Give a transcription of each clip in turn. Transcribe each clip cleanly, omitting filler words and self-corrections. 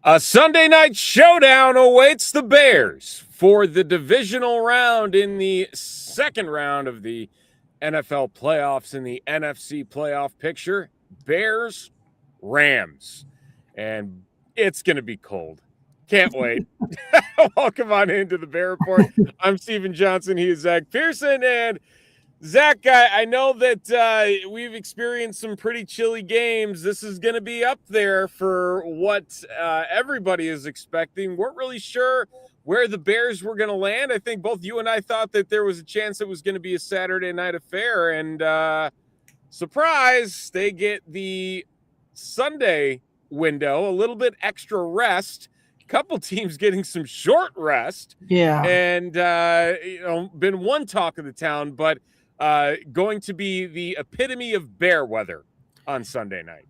A Sunday night showdown awaits the Bears for the divisional round in the second round of the NFL playoffs in the NFC playoff picture. Bears, Rams. And it's going to be cold. Can't wait. Welcome on into the Bear Report. I'm Steven Johnson. He is Zack Pearson. And Zack, I know that we've experienced some pretty chilly games. This is going to be up there for what everybody is expecting. We're really sure where the Bears were going to land. I think both you and I thought that there was a chance it was going to be a Saturday night affair. And surprise, they get the Sunday window, a little bit extra rest. Couple teams getting some short rest. Yeah. And, been one talk of the town, but going to be the epitome of bear weather on Sunday night.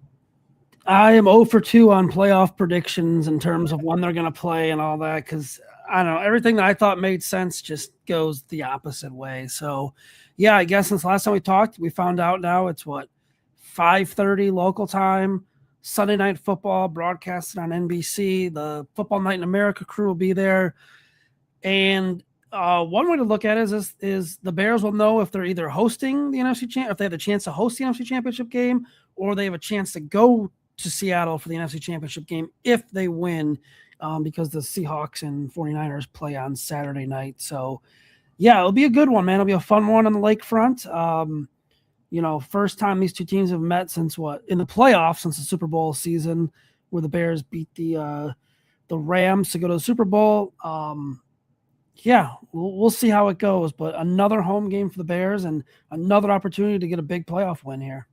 I am 0 for 2 on playoff predictions in terms of when they're going to play and all that, because I don't know, everything that I thought made sense just goes the opposite way. So, yeah, I guess since last time we talked, we found out now it's 5:30 local time, Sunday Night Football broadcasted on NBC. The Football Night in America crew will be there. And one way to look at it is the Bears will know if they're either hosting the NFC if they have the chance to host the NFC Championship game, or they have a chance to go to Seattle for the NFC Championship game if they win, because the Seahawks and 49ers play on Saturday night. So, yeah, it'll be a good one, man. It'll be a fun one on the lakefront. First time these two teams have met since in the playoffs since the Super Bowl season, where the Bears beat the Rams to go to the Super Bowl. Yeah, we'll see how it goes, but another home game for the Bears and another opportunity to get a big playoff win here.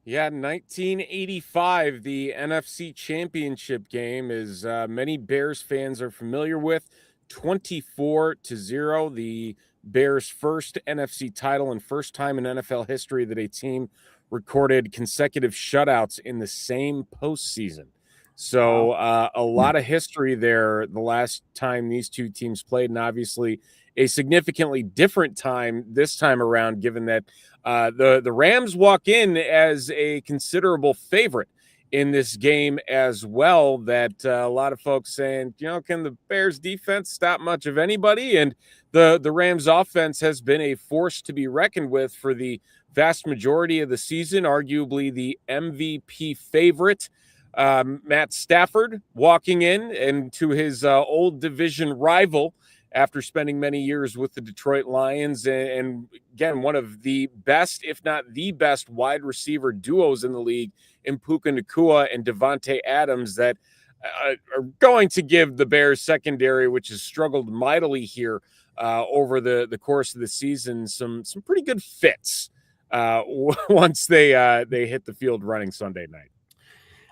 Yeah, 1985, the NFC Championship game, as many Bears fans are familiar with, 24-0, the Bears' first NFC title and first time in NFL history that a team recorded consecutive shutouts in the same postseason. So a lot of history there the last time these two teams played, and obviously a significantly different time this time around, given that the Rams walk in as a considerable favorite in this game as well. That a lot of folks saying, can the Bears defense stop much of anybody? And the Rams offense has been a force to be reckoned with for the vast majority of the season, arguably the MVP favorite. Matt Stafford walking in and to his old division rival after spending many years with the Detroit Lions, and again, one of the best, if not the best, wide receiver duos in the league in Puka Nacua and Davante Adams, that are going to give the Bears secondary, which has struggled mightily here over the course of the season, some pretty good fits once they hit the field running Sunday night.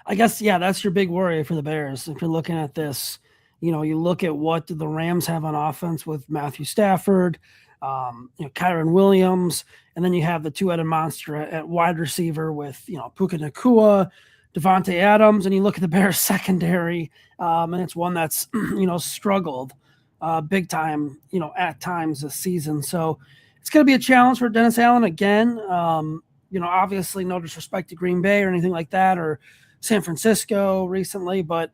I guess, yeah, that's your big worry for the Bears. If you're looking at this, you look at what the Rams have on offense with Matthew Stafford, Kyron Williams, and then you have the two-headed monster at wide receiver with, Puka Nacua, Davante Adams, and you look at the Bears secondary, and it's one that's, struggled big time, at times this season. So it's going to be a challenge for Dennis Allen again. Obviously no disrespect to Green Bay or anything like that, or San Francisco recently, but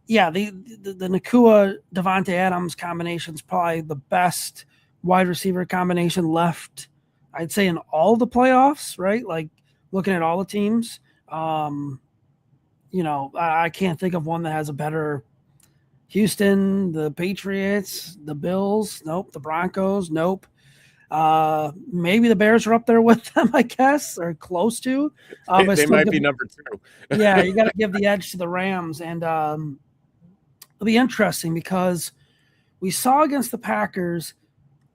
yeah, the Nacua Davante Adams combination is probably the best wide receiver combination left, I'd say, in all the playoffs, right? Like looking at all the teams, I can't think of one that has a better. Houston, the Patriots, the Bills, nope. The Broncos, nope. Maybe the Bears are up there with them, I guess, or close to. They might be number 2. Yeah, you got to give the edge to the Rams, and it'll be interesting because we saw against the Packers,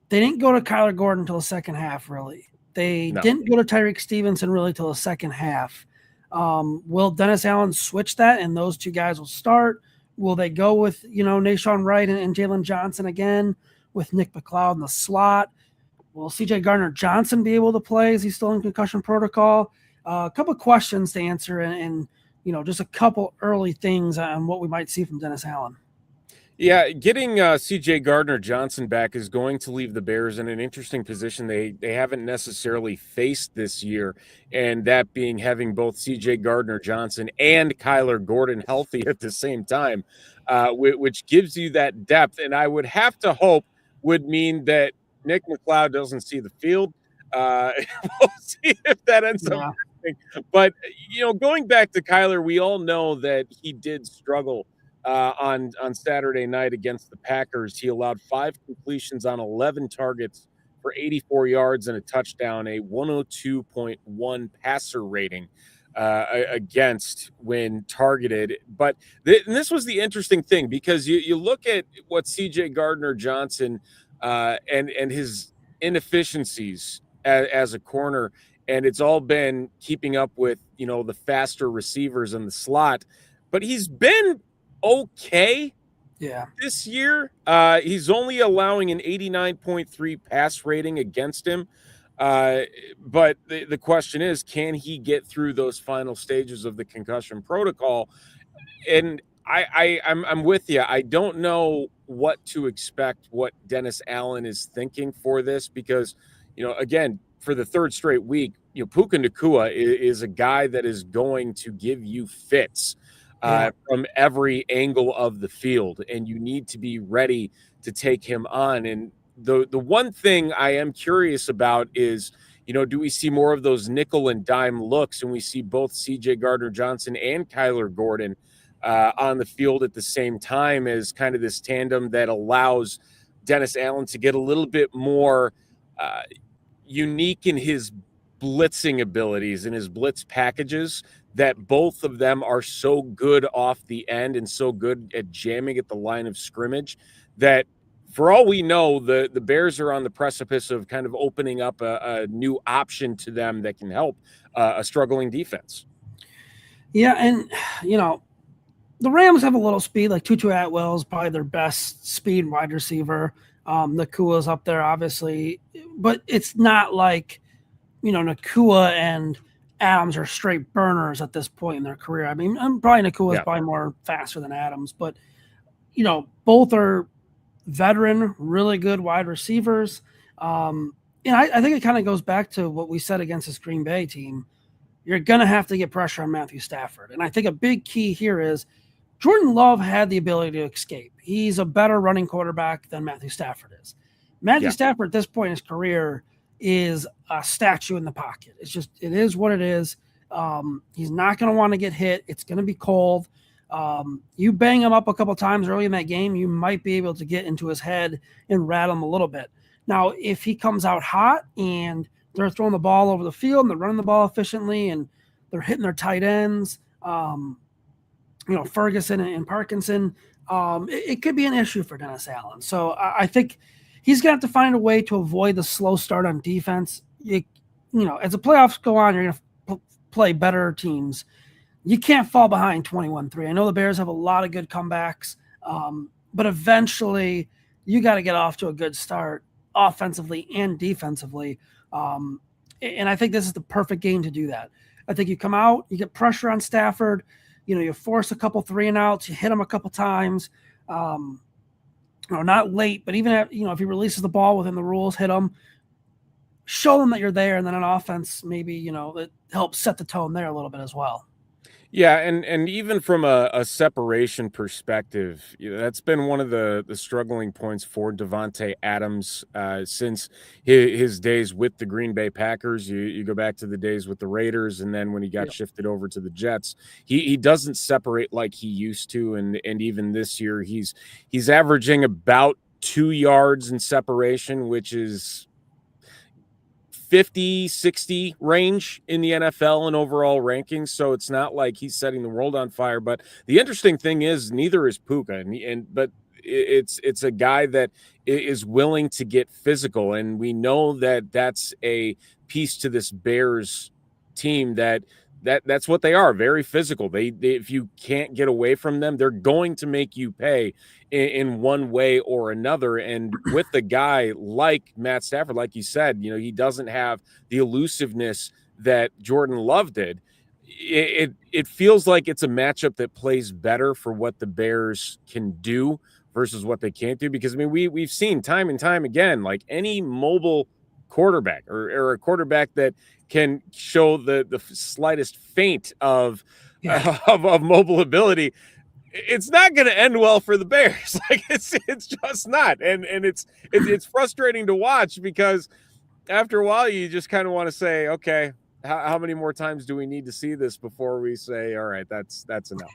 they didn't go to Kyler Gordon until the second half, really. They didn't go to Tyreek Stevenson really till the second half. Will Dennis Allen switch that, and those two guys will start? Will they go with, Nashawn Wright and Jalen Johnson again with Nick McLeod in the slot? Will C.J. Gardner-Johnson be able to play? Is he still in concussion protocol? A couple of questions to answer and just a couple early things on what we might see from Dennis Allen. Yeah, getting CJ Gardner-Johnson back is going to leave the Bears in an interesting position they haven't necessarily faced this year, and that being having both CJ Gardner-Johnson and Kyler Gordon healthy at the same time, which gives you that depth. And I would have to hope would mean that Nick McLeod doesn't see the field. We'll see if that ends up Yeah. happening. But going back to Kyler, we all know that he did struggle on Saturday night against the Packers. He allowed 5 completions on 11 targets for 84 yards and a touchdown, a 102.1 passer rating against when targeted. But and this was the interesting thing, because you look at what C.J. Gardner-Johnson and his inefficiencies as a corner, and it's all been keeping up with the faster receivers in the slot. But he's been okay Yeah. this year. He's only allowing an 89.3 pass rating against him. But the question is, can he get through those final stages of the concussion protocol? And I'm with you. I don't know what to expect, what Dennis Allen is thinking for this, because, again, for the third straight week, Puka Nacua is a guy that is going to give you fits from every angle of the field, and you need to be ready to take him on. And the one thing I am curious about is, do we see more of those nickel and dime looks, and we see both C.J. Gardner-Johnson and Kyler Gordon on the field at the same time, as kind of this tandem that allows Dennis Allen to get a little bit more unique in his blitzing abilities and his blitz packages, that both of them are so good off the end and so good at jamming at the line of scrimmage that, for all we know, the Bears are on the precipice of kind of opening up a new option to them that can help a struggling defense. Yeah, and the Rams have a little speed. Like Tutu Atwell is probably their best speed wide receiver. Nakua's up there, obviously, but it's not like Nacua and Adams are straight burners at this point in their career. I mean, probably Nakua is probably more faster than Adams, but both are veteran, really good wide receivers. And I think it kind of goes back to what we said against this Green Bay team. You're going to have to get pressure on Matthew Stafford. And I think a big key here is Jordan Love had the ability to escape. He's a better running quarterback than Matthew Stafford is. Matthew Stafford at this point in his career is a statue in the pocket. It is what it is. He's not going to want to get hit. It's going to be cold. You bang him up a couple times early in that game, you might be able to get into his head and rattle him a little bit. Now, if he comes out hot and they're throwing the ball over the field and they're running the ball efficiently and they're hitting their tight ends, Ferguson and Parkinson, it could be an issue for Dennis Allen. So I think he's going to have to find a way to avoid the slow start on defense. As the playoffs go on, you're going to play better teams. You can't fall behind 21-3. I know the Bears have a lot of good comebacks, but eventually you got to get off to a good start offensively and defensively. And I think this is the perfect game to do that. I think you come out, you get pressure on Stafford, you force a couple 3-and-outs, you hit him a couple times, not late, but even if he releases the ball within the rules, hit him, show them that you're there. And then on offense, maybe, it helps set the tone there a little bit as well. Yeah, and even from a separation perspective, that's been one of the struggling points for Davante Adams since his days with the Green Bay Packers. You go back to the days with the Raiders, and then when he got shifted over to the Jets, he doesn't separate like he used to, and even this year he's averaging about 2 yards in separation, which is 50, 60 range in the NFL and overall rankings. So it's not like he's setting the world on fire. But the interesting thing is, neither is Puka. But it's a guy that is willing to get physical. And we know that that's a piece to this Bears team that's what they are, very physical. They if you can't get away from them, they're going to make you pay in one way or another. And with a guy like Matt Stafford, like you said, he doesn't have the elusiveness that Jordan Love did. It feels like it's a matchup that plays better for what the Bears can do versus what they can't do. Because I mean, we've seen time and time again, like any mobile quarterback or a quarterback that can show the slightest feint of of mobile ability, it's not going to end well for the Bears. Like it's just not, and it's frustrating to watch because after a while you just kind of want to say, okay, how many more times do we need to see this before we say, all right, that's enough.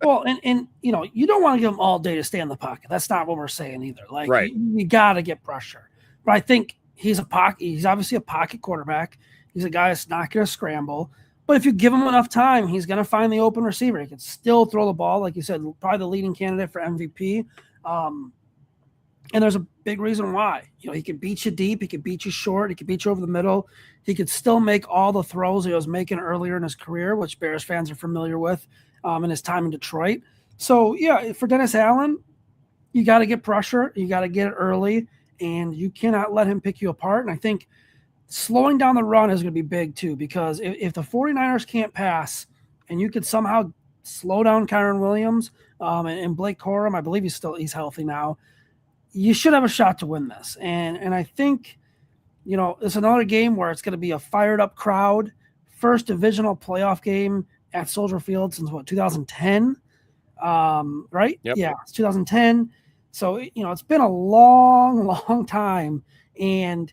Well, and you know, you don't want to give him all day to stay in the pocket. That's not what we're saying either. Like, right. you got to get pressure. But I think he's obviously a pocket quarterback. He's a guy that's not going to scramble. But if you give him enough time, he's going to find the open receiver. He can still throw the ball, like you said, probably the leading candidate for MVP. And there's a big reason why. You know, he can beat you deep, he can beat you short, he can beat you over the middle. He could still make all the throws he was making earlier in his career, which Bears fans are familiar with in his time in Detroit. So, yeah, for Dennis Allen, you got to get pressure. You got to get it early, and you cannot let him pick you apart. And I think slowing down the run is going to be big too, because if the 49ers can't pass and you could somehow slow down Kyren Williams and Blake Corum, I believe he's healthy now, you should have a shot to win this. And I think, you know, it's another game where it's going to be a fired up crowd. First divisional playoff game at Soldier Field since 2010, right? Yep. Yeah, it's 2010. So, you know, it's been a long time. And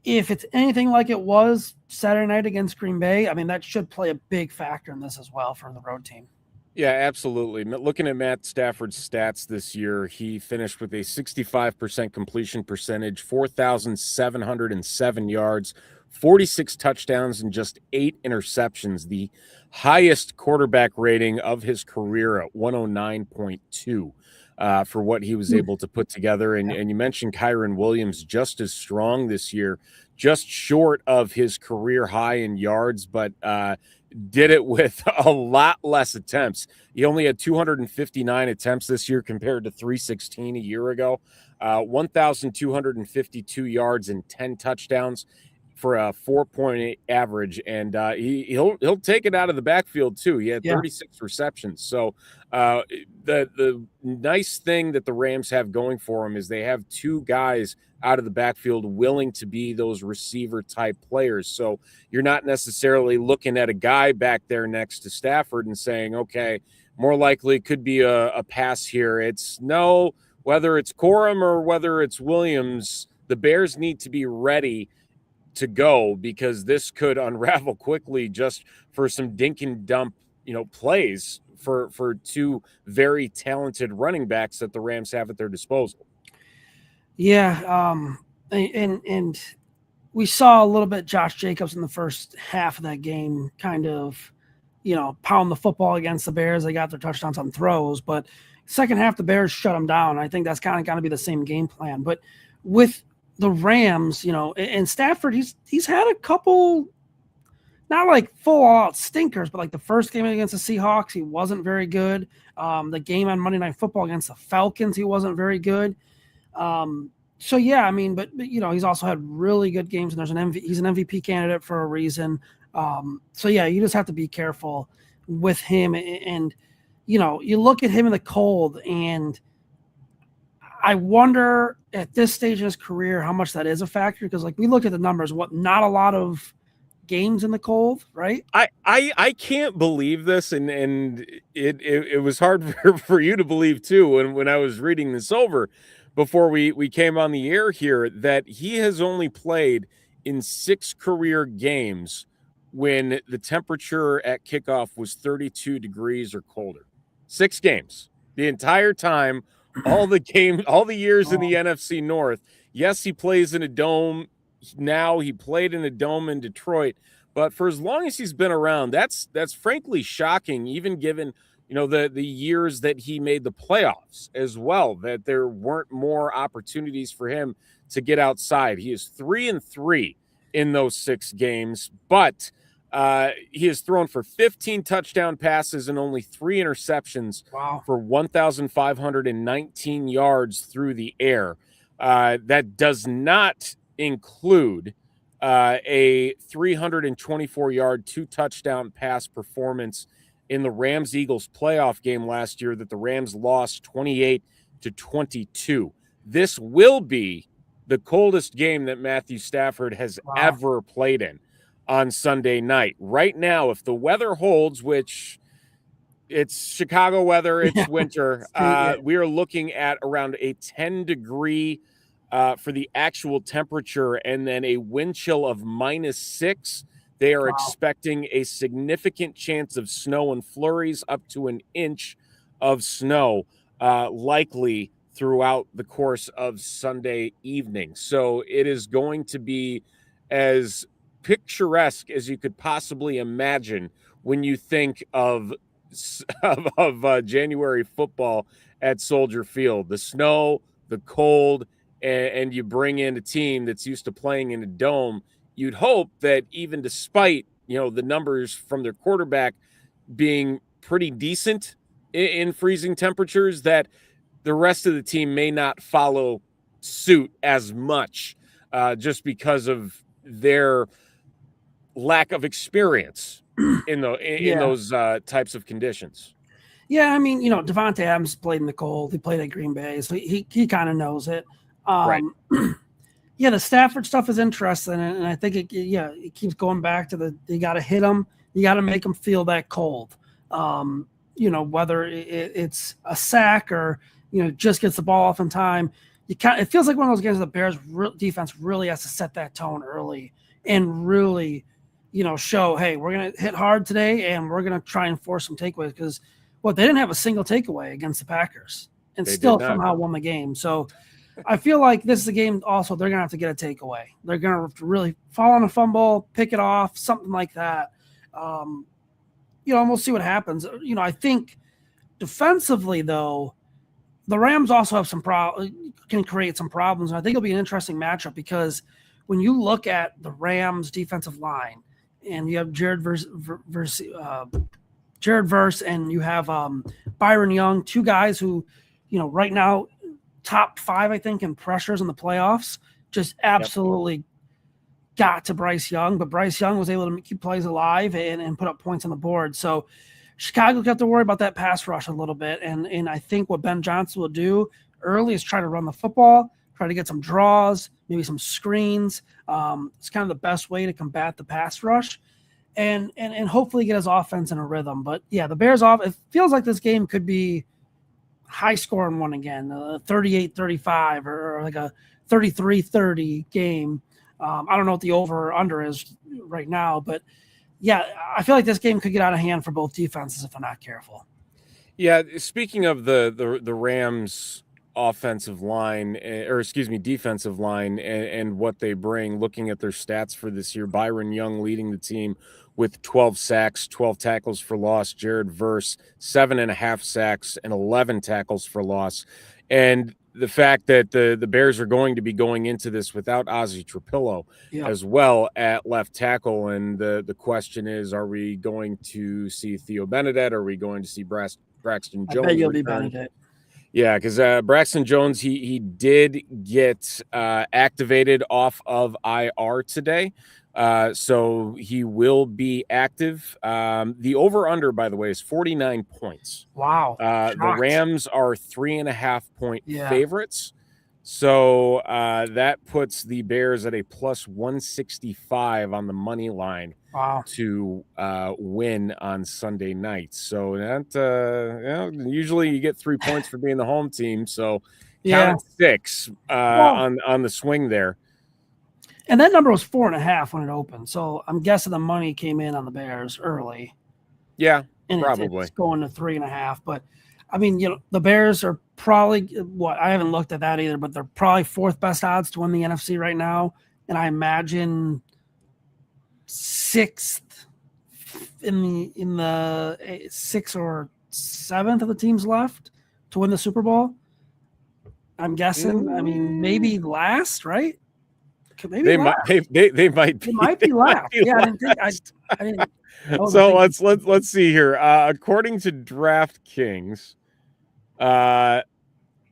if it's anything like it was Saturday night against Green Bay, I mean, that should play a big factor in this as well for the road team. Yeah, absolutely. Looking at Matt Stafford's stats this year, he finished with a 65% completion percentage, 4,707 yards, 46 touchdowns, and just 8 interceptions, the highest quarterback rating of his career at 109.2 for what he was able to put together. And you mentioned Kyren Williams, just as strong this year, just short of his career high in yards, but did it with a lot less attempts. He only had 259 attempts this year compared to 316 a year ago. 1,252 yards and 10 touchdowns for a 4.8 average, and he'll take it out of the backfield too. He had 36 receptions. So the nice thing that the Rams have going for him is they have 2 guys out of the backfield willing to be those receiver type players. So you're not necessarily looking at a guy back there next to Stafford and saying, okay, more likely could be a pass here. It's no, whether it's Corum or whether it's Williams, the Bears need to be ready to go, because this could unravel quickly just for some dink and dump, you know, plays for 2 very talented running backs that the Rams have at their disposal. Yeah, and we saw a little bit Josh Jacobs in the first half of that game kind of, you know, pound the football against the Bears. They got their touchdowns on throws, but second half the Bears shut them down. I think that's kind of got to be the same game plan. But with the Rams, you know, and Stafford, he's had a couple, not like full out stinkers, but like the first game against the Seahawks, he wasn't very good. The game on Monday Night Football against the Falcons, he wasn't very good. So yeah, I mean, but you know, he's also had really good games, and he's an MVP candidate for a reason. So yeah, you just have to be careful with him, and you know, you look at him in the cold, and I wonder at this stage in his career how much that is a factor, because like we look at the numbers, not a lot of games in the cold, right? I can't believe this, and it was hard for you to believe too when I was reading this over before we came on the air here, that he has only played in 6 career games when the temperature at kickoff was 32 degrees or colder. 6 games. The entire time, all the years in the NFC North. Yes, he plays in a dome now. He played in a dome in Detroit, but for as long as he's been around, that's frankly shocking, even given, you know, the years that he made the playoffs as well, that there weren't more opportunities for him to get outside. He is 3-3 in those 6 games, but he has thrown for 15 touchdown passes and only 3 interceptions. Wow. For 1,519 yards through the air. That does not include a 324-yard, 2-touchdown pass performance in the Rams-Eagles playoff game last year that the Rams lost to 22. This will be the coldest game that Matthew Stafford has ever played in on Sunday night. Right now, if the weather holds, which it's Chicago weather, it's winter, we are looking at around a 10-degree for the actual temperature, and then a wind chill of -6. They are expecting a significant chance of snow and flurries, up to an inch of snow, likely throughout the course of Sunday evening. So it is going to be as picturesque as you could possibly imagine when you think of January football at Soldier Field. The snow, the cold, and you bring in a team that's used to playing in a dome. You'd hope that even despite, the numbers from their quarterback being pretty decent in freezing temperatures, that the rest of the team may not follow suit as much, just because of their lack of experience in those types of conditions. Yeah, I mean, Devontae Adams played in the cold. He played at Green Bay, so he kind of knows it. Right. Yeah, the Stafford stuff is interesting, and I think it keeps going back to you got to hit them, you got to make them feel that cold. Whether it's a sack or just gets the ball off in time. It feels like one of those games where the Bears defense really has to set that tone early and really, show, hey, we're gonna hit hard today and we're gonna try and force some takeaways, because they didn't have a single takeaway against the Packers and still somehow won the game. So I feel like this is a game also they're going to have to get a takeaway. They're going to have to really fall on a fumble, pick it off, something like that. And we'll see what happens. I think defensively, though, the Rams also have can create some problems. And I think it'll be an interesting matchup, because when you look at the Rams defensive line and you have Jared Verse and you have Byron Young, two guys who, right now, top 5, I think, in pressures in the playoffs, just absolutely got to Bryce Young. But Bryce Young was able to keep plays alive and put up points on the board. So Chicago got to worry about that pass rush a little bit. And I think what Ben Johnson will do early is try to run the football, try to get some draws, maybe some screens. It's kind of the best way to combat the pass rush and hopefully get his offense in a rhythm. But, yeah, the Bears it feels like this game could be high scoring one again, 38-35 or like a 33-30 game. I don't know what the over or under is right now, but yeah, I feel like this game could get out of hand for both defenses if I'm not careful. Yeah, speaking of the Rams defensive line and what they bring, looking at their stats for this year, Byron Young leading the team with 12 sacks, 12 tackles for loss. Jared Verse, 7.5 sacks and 11 tackles for loss. And the fact that the Bears are going to be going into this without Ozzie Trapillo as well at left tackle. And the question is, are we going to see Theo Benedette? Are we going to see Braxton Jones? I bet you'll be Benedette. Yeah, because Braxton Jones, he did get activated off of IR today. So he will be active. The over-under, by the way, is 49 points. Wow. The Rams are 3.5-point favorites. So that puts the Bears at a plus 165 on the money line to win on Sunday night. So that usually you get 3 points for being the home team. So count 6 on the swing there. And that number was 4.5 when it opened. So I'm guessing the money came in on the Bears early. Yeah, and probably. It's going to 3.5. But I mean, the Bears are probably I haven't looked at that either, but they're probably 4th best odds to win the NFC right now. And I imagine 6th in the 6th or 7th of the teams left to win the Super Bowl. I'm guessing. I mean, maybe last, right? Maybe they might be. It might be last. Yeah, I didn't. So let's see here. According to DraftKings, where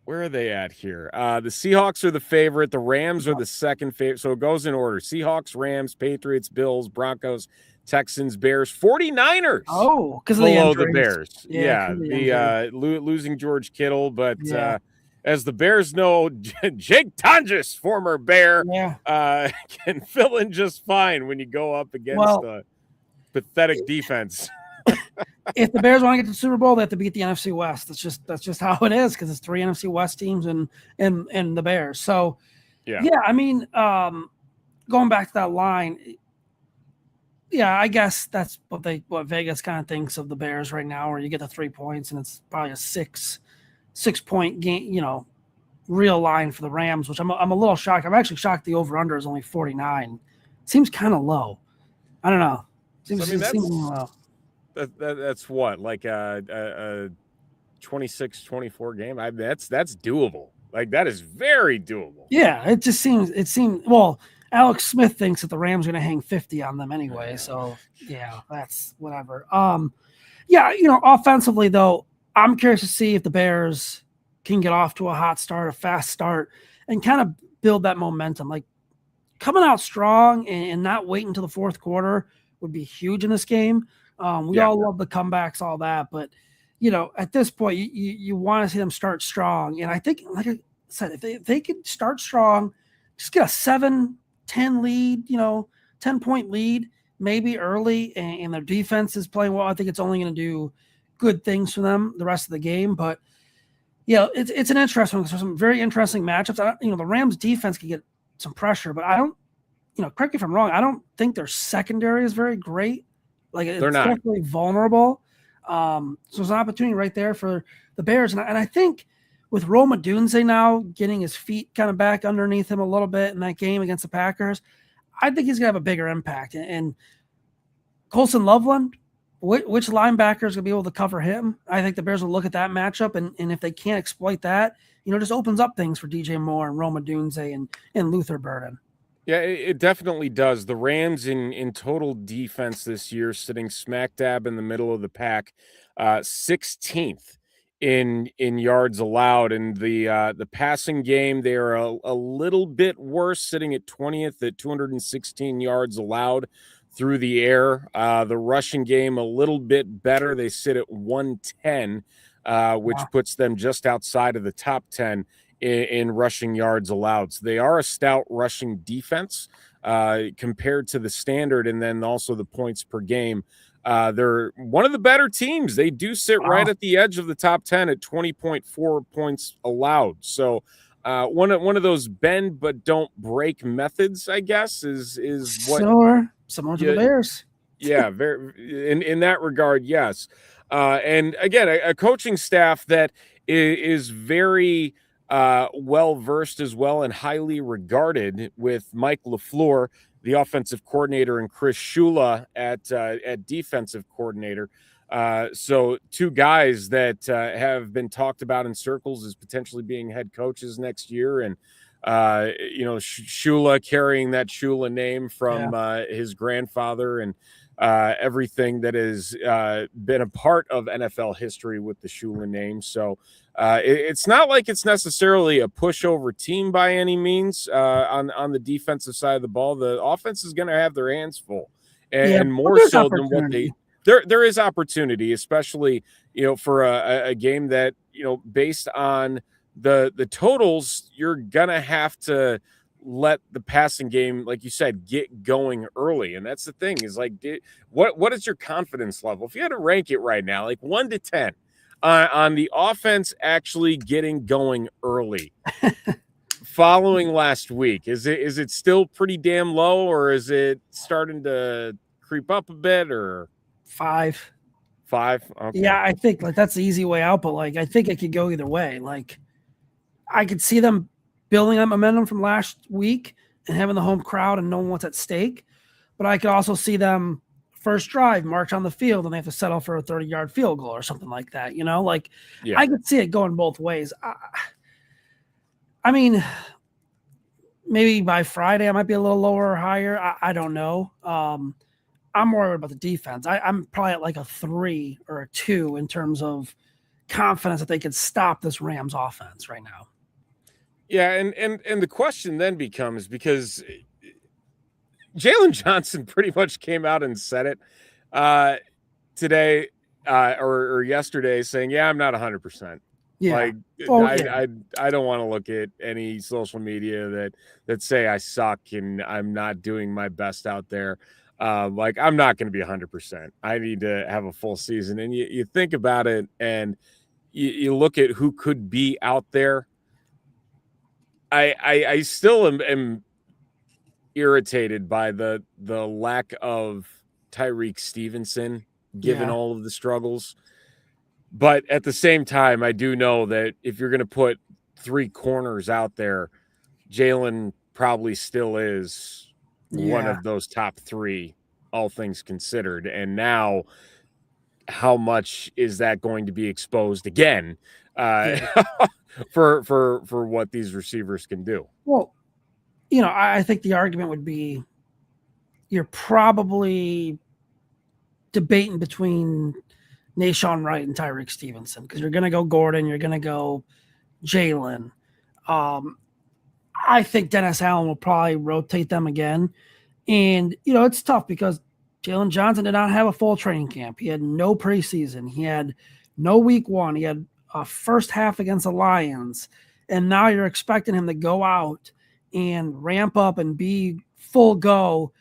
are they at here? The Seahawks are the favorite. The Rams are the second favorite. So it goes in order: Seahawks, Rams, Patriots, Bills, Broncos, Texans, Bears, 49ers. Oh, because below of the Bears. Yeah, the losing George Kittle, but as the Bears know, Jake Tonjes, former Bear, can fill in just fine when you go up against a pathetic defense. If the Bears want to get to the Super Bowl, they have to beat the NFC West. That's just how it is, because it's 3 NFC West teams and the Bears. So yeah, I mean, going back to that line, yeah, I guess that's what Vegas kind of thinks of the Bears right now, where you get the 3 points and it's probably a 6-point game, real line for the Rams, which I'm a little shocked. I'm actually shocked the over-under is only 49. Seems kind of low. I don't know. Seems low. That's what, like a 26-24 game? That's doable. Like, that is very doable. Yeah, it seemed well, Alex Smith thinks that the Rams are going to hang 50 on them anyway. So yeah, that's whatever. Yeah, offensively though, I'm curious to see if the Bears can get off to a hot start, a fast start, and kind of build that momentum. Like, coming out strong and not wait until the fourth quarter would be huge in this game. We all love the comebacks, all that, but at this point, you want to see them start strong. And I think, like I said, if they could start strong, just get a 7-10 lead, 10-point lead, maybe early, and their defense is playing well, I think it's only going to do good things for them the rest of the game. But it's an interesting one. There's some very interesting matchups. The Rams defense can get some pressure, but I don't, correct me if I'm wrong, I don't think their secondary is very great. Like, it's definitely vulnerable. So there's an opportunity right there for the Bears. And I think with Rome Odunze now getting his feet kind of back underneath him a little bit in that game against the Packers, I think he's going to have a bigger impact. And Colson Loveland, which linebacker is going to be able to cover him? I think the Bears will look at that matchup, and if they can't exploit that, just opens up things for DJ Moore and Rome Odunze and Luther Burden. Yeah, it definitely does. The Rams in total defense this year, sitting smack dab in the middle of the pack, 16th in yards allowed. In the passing game, they are a little bit worse, sitting at 20th at 216 yards allowed through the air. The rushing game a little bit better. They sit at 110, which puts them just outside of the top 10 in rushing yards allowed. So they are a stout rushing defense compared to the standard, and then also the points per game. They're one of the better teams. They do sit right at the edge of the top 10 at 20.4 points allowed. So one of those bend but don't break methods, I guess, is what similar to the Bears. Yeah, very in that regard, yes. And again, a coaching staff that is very well versed as well and highly regarded, with Mike LaFleur, the offensive coordinator, and Chris Shula at defensive coordinator. So two guys that have been talked about in circles as potentially being head coaches next year, and Shula carrying that Shula name from his grandfather, and everything that has been a part of NFL history with the Shula name. So it's not like it's necessarily a pushover team by any means on the defensive side of the ball. The offense is going to have their hands full, and more so than what they. There is opportunity, especially for a game that based on the totals, you're gonna have to let the passing game, like you said, get going early. And that's the thing, is like, what is your confidence level? If you had to rank it right now, like 1 to 10 on the offense actually getting going early following last week, is it still pretty damn low, or is it starting to creep up a bit? Or 5? Okay. Yeah, I think like that's the easy way out, but like I think it could go either way. Like, I could see them building that momentum from last week and having the home crowd and knowing what's at stake. But I could also see them first drive, march on the field, and they have to settle for a 30-yard field goal or something like that. I could see it going both ways. I mean, maybe by Friday I might be a little lower or higher. I don't know. I'm more worried about the defense. I'm probably at like a 3 or a 2 in terms of confidence that they could stop this Rams offense right now. Yeah, and the question then becomes, because Jalen Johnson pretty much came out and said it today or yesterday, saying, "Yeah, I'm not 100%." Yeah. Like Oh yeah. I don't want to look at any social media that say I suck and I'm not doing my best out there. Like I'm not going to be 100%. I need to have a full season. And you think about it, and you look at who could be out there. I still am irritated by the lack of Tyreek Stevenson, given Yeah. all of the struggles. But at the same time, I do know that if you're going to put three corners out there, Jalen probably still is one Yeah. of those top three, all things considered. And now, how much is that going to be exposed again Yeah. for what these receivers can do? Well, you know, I think the argument would be you're probably debating between Nashawn Wright and Tyreek Stevenson because you're going to go Gordon, you're going to go Jalen. I think Dennis Allen will probably rotate them again. And, you know, it's tough because Jalen Johnson did not have a full training camp. He had no preseason. He had no week one. He had a first half against the Lions. And now you're expecting him to go out and ramp up and be full go.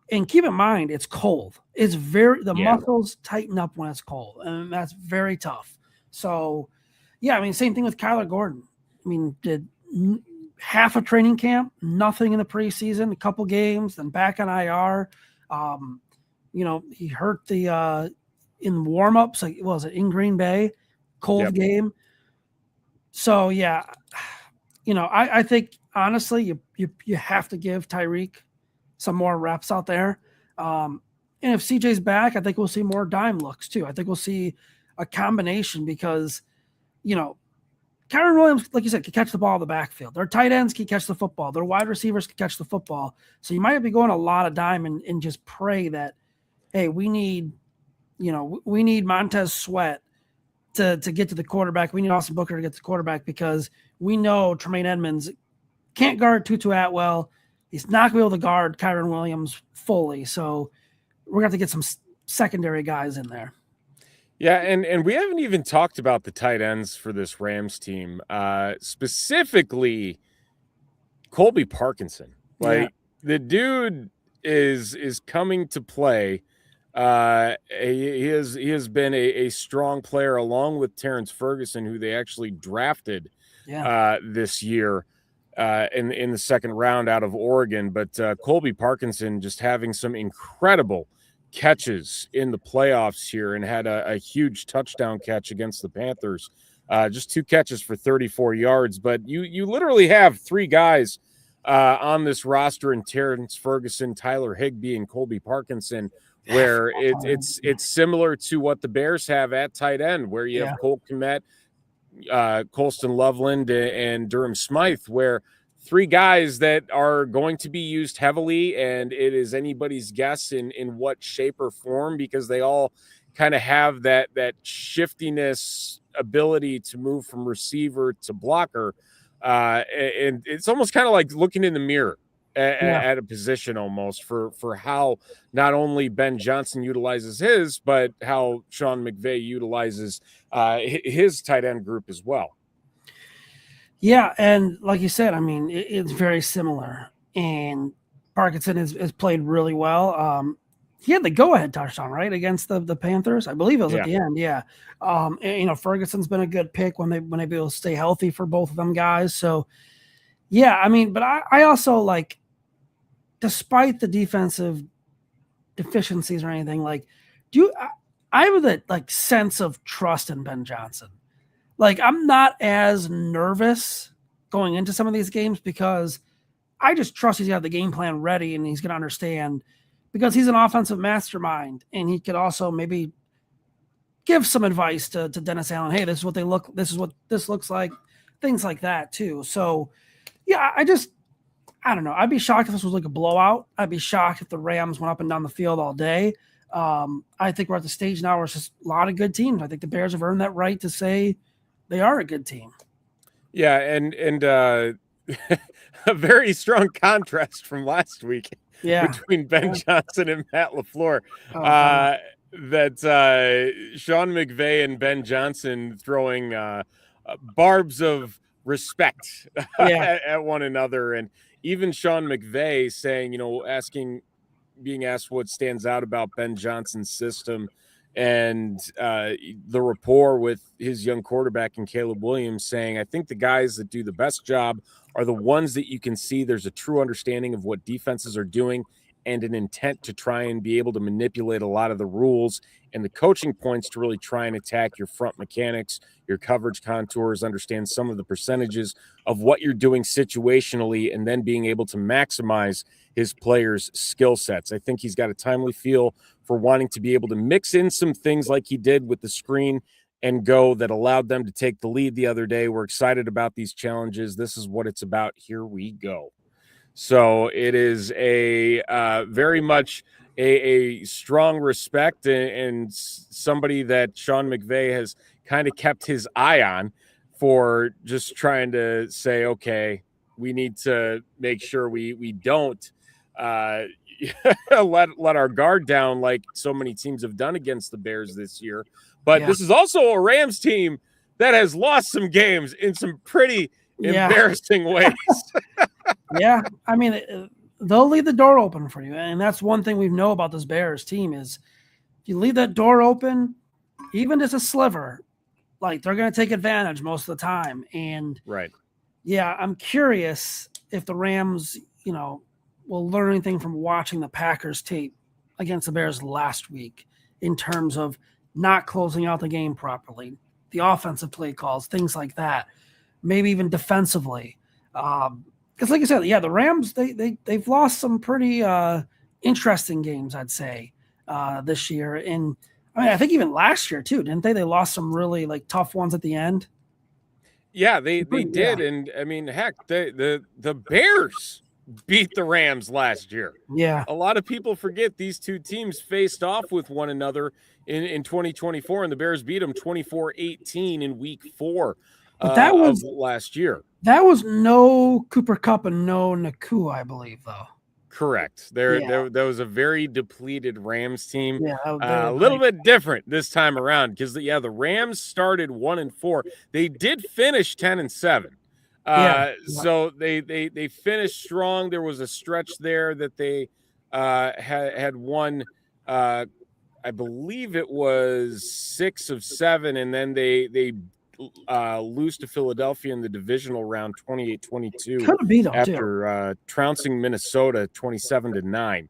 And keep in mind, it's cold. The muscles tighten up when it's cold. And that's very tough. So, yeah, I mean, same thing with Kyler Gordon. I mean, did half a training camp, nothing in the preseason, a couple games, then back on IR. You know, he hurt the in warm-ups, like was it in Green Bay, cold game. So yeah, you know, I think honestly you have to give Tyreek some more reps out there. And if CJ's back, I think we'll see more dime looks too. I think we'll see a combination because, you know, Kyren Williams, like you said, can catch the ball in the backfield. Their tight ends can catch the football. Their wide receivers can catch the football. So you might be going a lot of dime and just pray that, hey, we need Montez Sweat to get to the quarterback. We need Austin Booker to get to the quarterback because we know Tremaine Edmonds can't guard Tutu Atwell. He's not going to be able to guard Kyren Williams fully. So we're going to have to get some secondary guys in there. Yeah, and we haven't even talked about the tight ends for this Rams team, specifically Colby Parkinson. Like the dude is coming to play. He has been a strong player along with Terrence Ferguson, who they actually drafted this year in the second round out of Oregon. But Colby Parkinson just having some incredible catches in the playoffs here and had a huge touchdown catch against the Panthers. Just 2 catches for 34 yards. But you literally have 3 guys on this roster in Terrence Ferguson, Tyler Higbee, and Colby Parkinson, where it's similar to what the Bears have at tight end, where you have Cole Kmet, Colston Loveland, and Durham Smythe, where 3 guys that are going to be used heavily, and it is anybody's guess in what shape or form, because they all kind of have that shiftiness ability to move from receiver to blocker. And it's almost kind of like looking in the mirror at a position almost for how not only Ben Johnson utilizes his, but how Sean McVay utilizes his tight end group as well. Yeah, and like you said, I mean, it's very similar. And Parkinson has played really well. He had the go-ahead touchdown, right, against the Panthers. I believe it was at the end. Yeah. And, you know, Ferguson's been a good pick when they be able to stay healthy for both of them guys. So, yeah, I mean, but I also like, despite the defensive deficiencies or anything, like, I have that like sense of trust in Ben Johnson. Like, I'm not as nervous going into some of these games because I just trust he's got the game plan ready and he's going to understand, because he's an offensive mastermind, and he could also maybe give some advice to Dennis Allen. Hey, this is what this looks like, things like that too. So yeah, I don't know. I'd be shocked if this was like a blowout. I'd be shocked if the Rams went up and down the field all day. I think we're at the stage now where it's just a lot of good teams. I think the Bears have earned that right to say they are a good team. Yeah, and a very strong contrast from last week between Ben Johnson and Matt LaFleur. That Sean McVay and Ben Johnson throwing barbs of respect Yeah. at one another. And even Sean McVay saying, being asked what stands out about Ben Johnson's system and the rapport with his young quarterback and Caleb Williams, saying, I think the guys that do the best job are the ones that you can see there's a true understanding of what defenses are doing and an intent to try and be able to manipulate a lot of the rules and the coaching points to really try and attack your front mechanics, your coverage contours, understand some of the percentages of what you're doing situationally, and then being able to maximize his players' skill sets. I think he's got a timely feel for wanting to be able to mix in some things like he did with the screen and go that allowed them to take the lead the other day. We're excited about these challenges. This is what it's about. Here we go. So it is a very much a strong respect and somebody that Sean McVay has kind of kept his eye on for just trying to say, okay, we need to make sure we don't let our guard down like so many teams have done against the Bears this year. But this is also a Rams team that has lost some games in some pretty embarrassing ways. Yeah, I mean, they'll leave the door open for you, and that's one thing we know about this Bears team is if you leave that door open, even just a sliver, like they're going to take advantage most of the time. And I'm curious if the Rams, will learn anything from watching the Packers tape against the Bears last week in terms of not closing out the game properly, the offensive play calls, things like that, maybe even defensively. Because like I said, the Rams, they've lost some pretty interesting games, I'd say, this year. And I mean, I think even last year too, didn't they? They lost some really like tough ones at the end. Yeah, they did. And I mean, heck, the Bears beat the Rams last year. Yeah. A lot of people forget these two teams faced off with one another in 2024, and the Bears beat them 24-18 in week 4 that was of last year. That was no Cooper Kupp and no Nakua, I believe, though. Correct. There was a very depleted Rams team. Yeah, a little bit different this time around because the Rams started 1-4. They did finish 10-7. So they finished strong. There was a stretch there that they had won. I believe it was 6 of 7, and then they lose to Philadelphia in the divisional round 28-22 after trouncing Minnesota 27-9.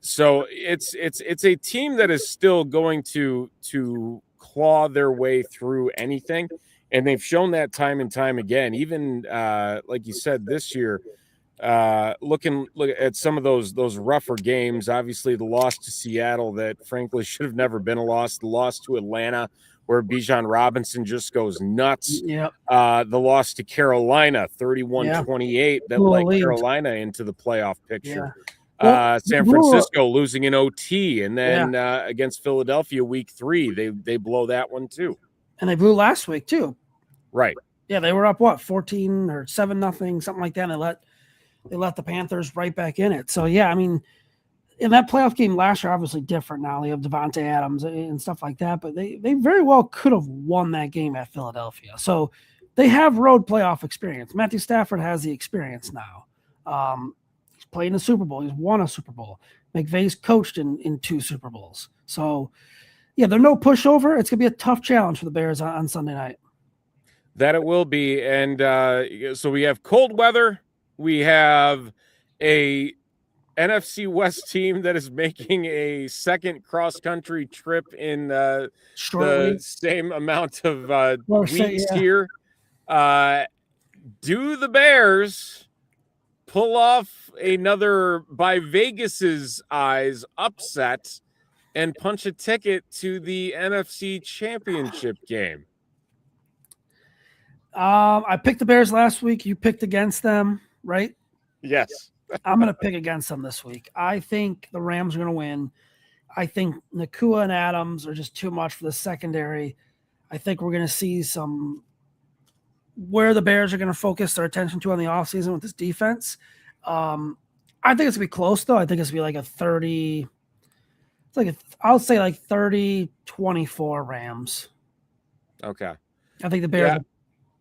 So it's a team that is still going to claw their way through anything, and they've shown that time and time again. Even like you said, this year, look at some of those rougher games. Obviously, the loss to Seattle that frankly should have never been a loss. The loss to Atlanta, where Bijan Robinson just goes nuts. Yep. The loss to Carolina, 31-28, that led Carolina into the playoff picture. San Francisco losing in OT, and then against Philadelphia week 3, they blow that one too. And they blew last week too. Right. Yeah, they were up 14 or 7-0, something like that. And they let the Panthers right back in it. So yeah, I mean, in that playoff game last year, obviously different now. They have Devontae Adams and stuff like that, but they very well could have won that game at Philadelphia. So they have road playoff experience. Matthew Stafford has the experience now. He's played in a Super Bowl. He's won a Super Bowl. McVay's coached in 2 Super Bowls. So yeah, they're no pushover. It's going to be a tough challenge for the Bears on Sunday night. That it will be. And so we have cold weather. We have a NFC West team that is making a second cross-country trip in the same amount of weeks here. Do the Bears pull off another, by Vegas's eyes, upset and punch a ticket to the NFC Championship game? I picked the Bears last week. You picked against them, right? Yes. I'm going to pick against them this week. I think the Rams are going to win. I think Nakua and Adams are just too much for the secondary. I think we're going to see some where the Bears are going to focus their attention to on the offseason with this defense. I think it's going to be close, though. I think it's going to be like a 30 – I'll say like 30-24 Rams. Okay. I think the Bears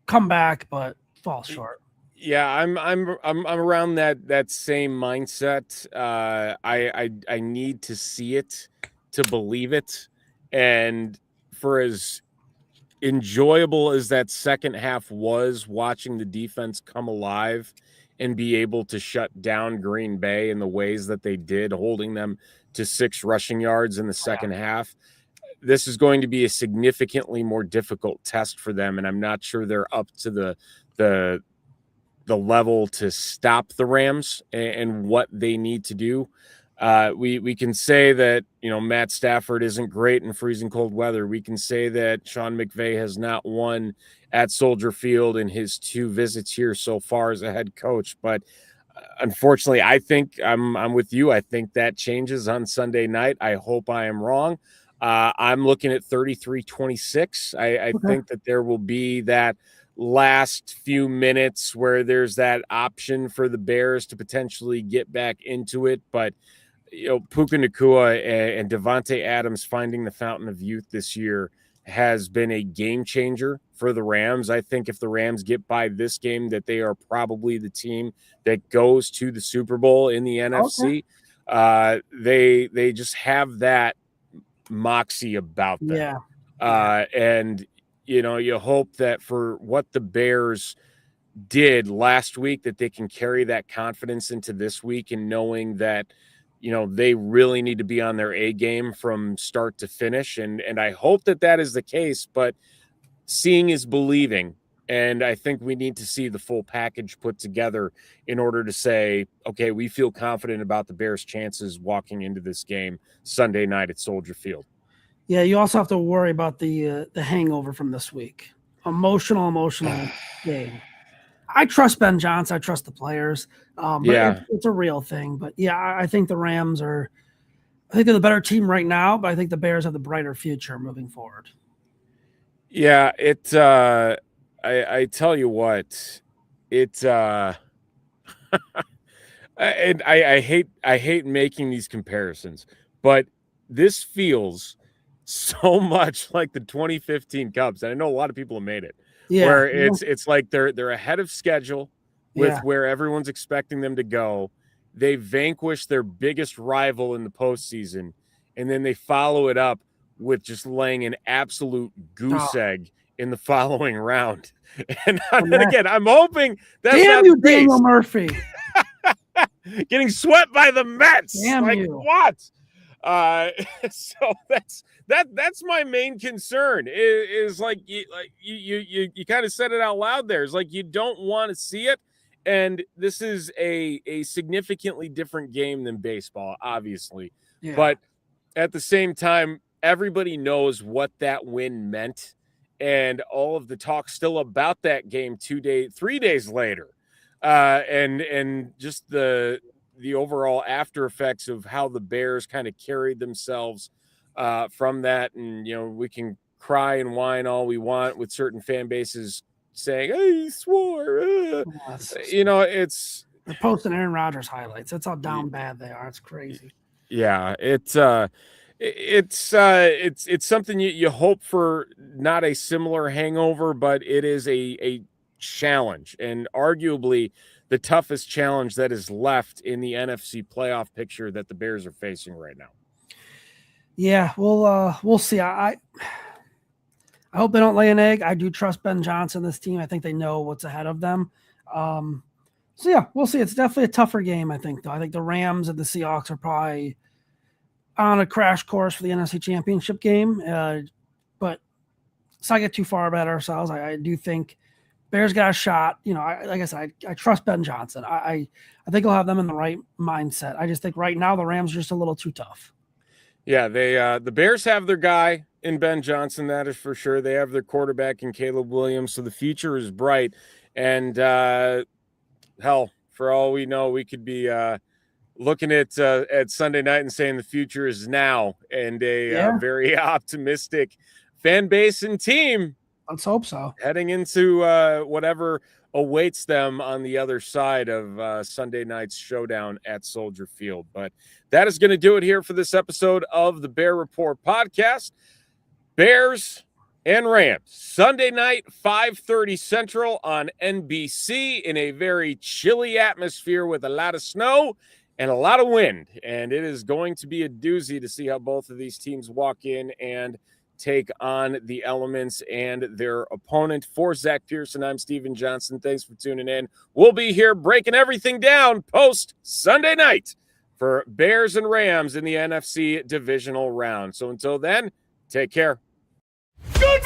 come back, but fall short. Yeah, I'm around that same mindset. I need to see it to believe it, and for as enjoyable as that second half was, watching the defense come alive and be able to shut down Green Bay in the ways that they did, holding them to 6 rushing yards in the second half. This is going to be a significantly more difficult test for them, and I'm not sure they're up to the level to stop the Rams and what they need to do. We can say that, Matt Stafford isn't great in freezing cold weather. We can say that Sean McVay has not won at Soldier Field in his 2 visits here so far as a head coach. But unfortunately, I think I'm with you. I think that changes on Sunday night. I hope I am wrong. I'm looking at 33-26. I think that there will be that last few minutes where there's that option for the Bears to potentially get back into it. But, Puka Nacua and Devontae Adams finding the fountain of youth this year has been a game changer for the Rams. I think if the Rams get by this game, that they are probably the team that goes to the Super Bowl in the NFC. They just have that moxie about them. And you hope that for what the Bears did last week, that they can carry that confidence into this week, and knowing that, they really need to be on their A game from start to finish. And I hope that is the case, but seeing is believing. And I think we need to see the full package put together in order to say, okay, we feel confident about the Bears' chances walking into this game Sunday night at Soldier Field. Yeah, you also have to worry about the hangover from this week. Emotional game. I trust Ben Johnson. I trust the players. But it's a real thing. But yeah, I think the Rams I think they're the better team right now, but I think the Bears have the brighter future moving forward. Yeah, I tell you what, and I hate making these comparisons, but this feels so much like the 2015 Cubs. And I know a lot of people have made it. Where it's like they're ahead of schedule with where everyone's expecting them to go. They vanquish their biggest rival in the postseason, and then they follow it up with just laying an absolute goose egg in the following round. And again, I'm hoping that's damn you, Daniel Murphy. Getting swept by the Mets. Damn you. What? So that's my main concern is like you kind of said it out loud there. It's like you don't want to see it. And this is a significantly different game than baseball, obviously. Yeah. But at the same time, everybody knows what that win meant. And all of the talk still about that game 3 days later. And just the overall after effects of how the Bears kind of carried themselves from that. And, we can cry and whine all we want with certain fan bases saying, hey, he swore. It's they're posting Aaron Rodgers highlights. That's how down bad they are. It's crazy. Yeah, it's something you hope for, not a similar hangover, but it is a challenge, and arguably the toughest challenge that is left in the NFC playoff picture that the Bears are facing right now. Yeah, we'll see. I hope they don't lay an egg. I do trust Ben Johnson, this team. I think they know what's ahead of them. So yeah, we'll see. It's definitely a tougher game, I think, though. I think the Rams and the Seahawks are probably on a crash course for the NFC Championship game. But let's not get too far about ourselves. I do think Bears got a shot. Like I said, I trust Ben Johnson. I think he'll have them in the right mindset. I just think right now the Rams are just a little too tough. Yeah, the Bears have their guy in Ben Johnson, that is for sure. They have their quarterback in Caleb Williams, so the future is bright. And hell, for all we know, we could be looking at Sunday night and saying the future is now, and a very optimistic fan base and team. Let's hope so. Heading into whatever awaits them on the other side of Sunday night's showdown at Soldier Field. But that is going to do it here for this episode of the Bear Report podcast. Bears and Rams. Sunday night, 5:30 Central on NBC in a very chilly atmosphere with a lot of snow and a lot of wind. And it is going to be a doozy to see how both of these teams walk in and take on the elements and their opponent. For Zack Pearson, I'm Steven Johnson. Thanks for tuning in. We'll be here breaking everything down post Sunday night for Bears and Rams in the NFC divisional round. So until then, take care. Good